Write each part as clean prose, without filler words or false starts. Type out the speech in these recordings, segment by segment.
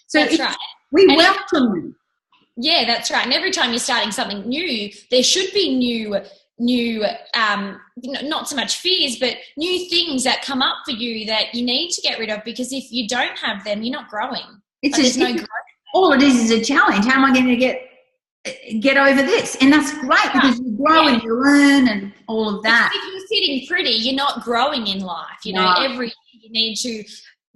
So That's right. We welcome them. Yeah, that's right. And every time you're starting something new, there should be new not so much fears, but new things that come up for you that you need to get rid of, because if you don't have them, you're not growing. There's no growth. All it is a challenge. How am I going to get over this? And that's great, because you grow and you learn and all of that. If you're sitting pretty, you're not growing in life. You know, every year you need to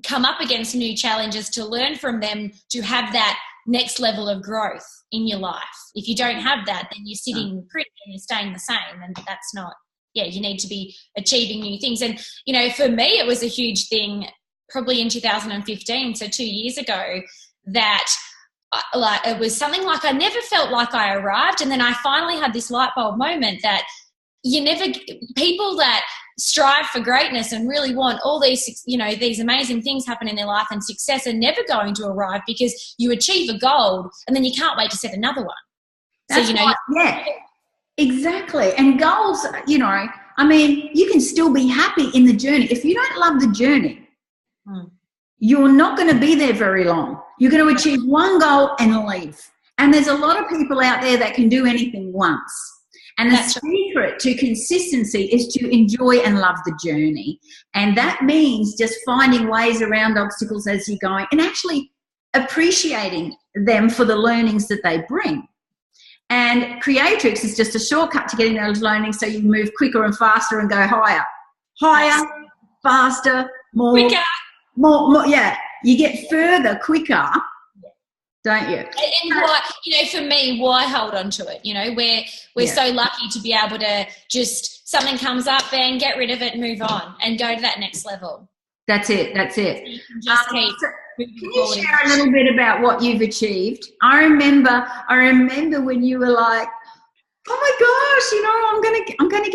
come up against new challenges to learn from them, to have that next level of growth in your life. If you don't have that, then you're sitting pretty and you're staying the same, and that's not, you need to be achieving new things. And, you know, for me, it was a huge thing probably in 2015, so 2 years ago, that it was something like I never felt like I arrived. And then I finally had this light bulb moment that people that strive for greatness and really want all these, you know, these amazing things happen in their life and success are never going to arrive, because you achieve a goal and then you can't wait to set another one. That's exactly. And goals, you know, I mean, you can still be happy in the journey. If you don't love the journey, you're not going to be there very long. You're going to achieve one goal and leave. And there's a lot of people out there that can do anything once. And the secret to consistency is to enjoy and love the journey. And that means just finding ways around obstacles as you're going and actually appreciating them for the learnings that they bring. And Creatrix is just a shortcut to getting those learnings, so you move quicker and faster and go higher, faster, quicker. More, you get further quicker, don't you? And why, you know, for me, why hold on to it? You know, we're so lucky to be able to just, something comes up, bang, get rid of it, move on and go to that next level. That's it. So you can just keep moving can forward. You share a little bit about what you've achieved? I remember when you were like, oh my gosh, you know, I'm gonna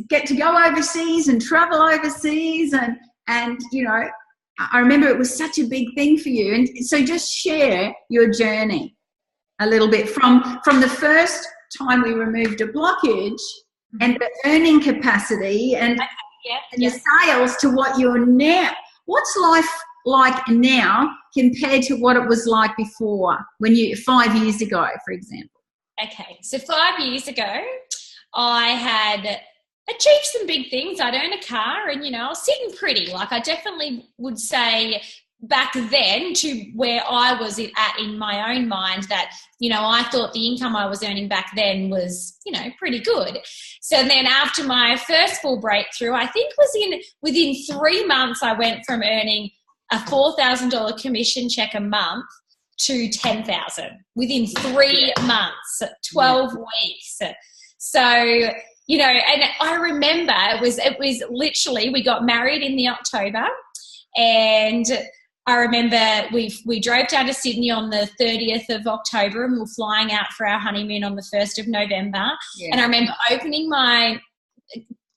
get to go overseas and travel overseas, and you know, I remember it was such a big thing for you. And so just share your journey a little bit from the first time we removed a blockage and the earning capacity and your sales to what you're now. What's life like now compared to what it was like before, 5 years ago, for example? Okay, so 5 years ago, I had achieved some big things. I'd own a car and, you know, I was sitting pretty. Like, I definitely would say back then to where I was at in my own mind that, you know, I thought the income I was earning back then was, you know, pretty good. So then after my first full breakthrough, I think within 3 months, I went from earning a $4,000 commission check a month to $10,000 within 3 months, 12 weeks. So, you know, and I remember it was literally, we got married in the October, and I remember we drove down to Sydney on the 30th of October and we were flying out for our honeymoon on the 1st of November. Yeah. And I remember opening my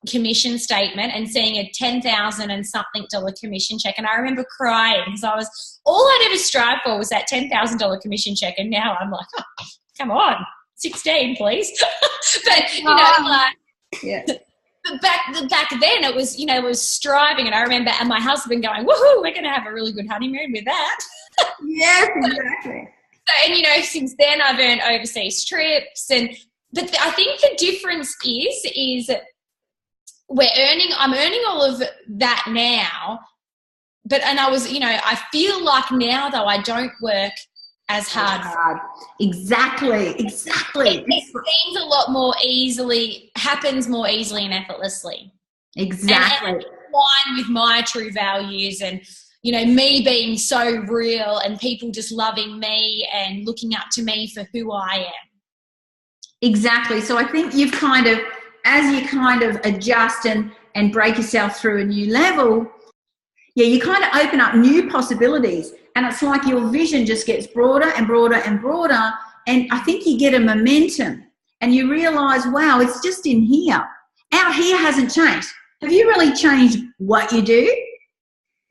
commission statement and seeing a $10,000 and something commission check, and I remember crying because all I'd ever strive for was that $10,000 commission check, and now I'm like, oh, come on, 16 please. But you know, like, but back then it was, you know, it was striving, and I remember and my husband going, woohoo, we're going to have a really good honeymoon with that. Yes, exactly. So, and you know, since then I've earned overseas trips, but I think the difference is I'm earning all of that now, and I was, you know, I feel like now though I don't work as hard. Exactly. It seems a lot more happens more easily and effortlessly. Exactly. And in line with my true values and, you know, me being so real and people just loving me and looking up to me for who I am. Exactly. So I think you've kind of, as you kind of adjust and break yourself through a new level, you kind of open up new possibilities, and it's like your vision just gets broader and broader and broader, and I think you get a momentum and you realise, wow, it's just in here. Out here hasn't changed. Have you really changed what you do?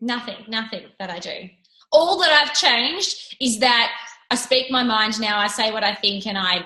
Nothing that I do. All that I've changed is that I speak my mind now, I say what I think, and I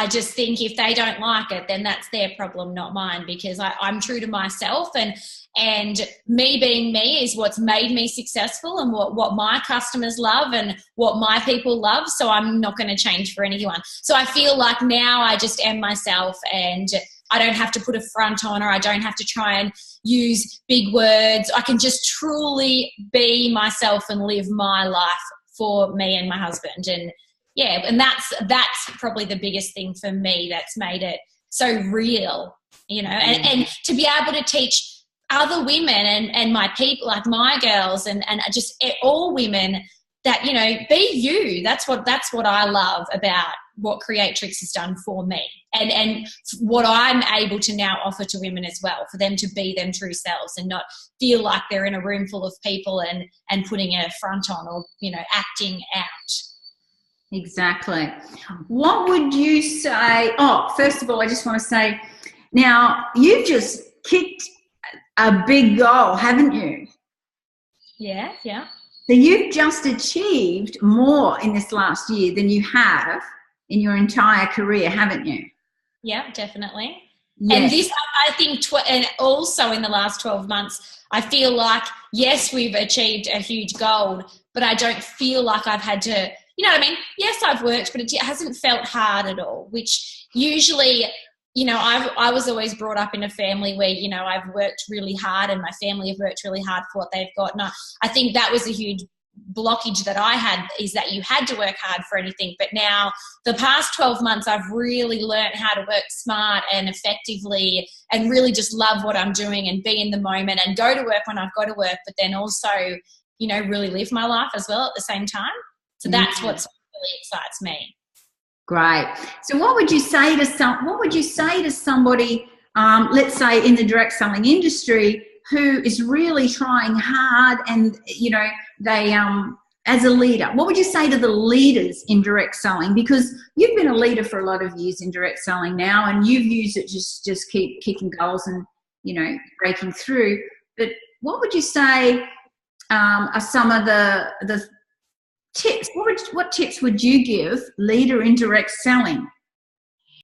just think if they don't like it, then that's their problem, not mine, because I'm true to myself, and and me being me is what's made me successful and what my customers love and what my people love. So I'm not going to change for anyone. So I feel like now I just am myself, and I don't have to put a front on, or I don't have to try and use big words. I can just truly be myself and live my life for me and my husband. And yeah, and that's probably the biggest thing for me that's made it so real, and to be able to teach other women and my people, like my girls and just all women, that, be you. That's what I love about what Creatrix has done for me, and what I'm able to now offer to women as well, for them to be them true selves and not feel like they're in a room full of people and putting a front on, or, acting out. Exactly. What would you say? Oh, first of all, I just want to say, now you've just kicked a big goal, haven't you? Yeah. So you've just achieved more in this last year than you have in your entire career, haven't you? Yeah, definitely. Yes. And this, I think, and also in the last 12 months, I feel like, yes, we've achieved a huge goal, but I don't feel like I've had to, you know what I mean? Yes, I've worked, but it hasn't felt hard at all, which usually, I was always brought up in a family where, I've worked really hard, and my family have worked really hard for what they've got. And I think that was a huge blockage that I had, is that you had to work hard for anything. But now the past 12 months, I've really learned how to work smart and effectively, and really just love what I'm doing and be in the moment and go to work when I've got to work, but then also, really live my life as well at the same time. So that's what really excites me. Great. So what would you say to somebody, let's say in the direct selling industry, who is really trying hard, and they as a leader, what would you say to the leaders in direct selling? Because you've been a leader for a lot of years in direct selling now, and you've used it just keep kicking goals and breaking through. But what would you say are some of the tips? What tips would you give leader in direct selling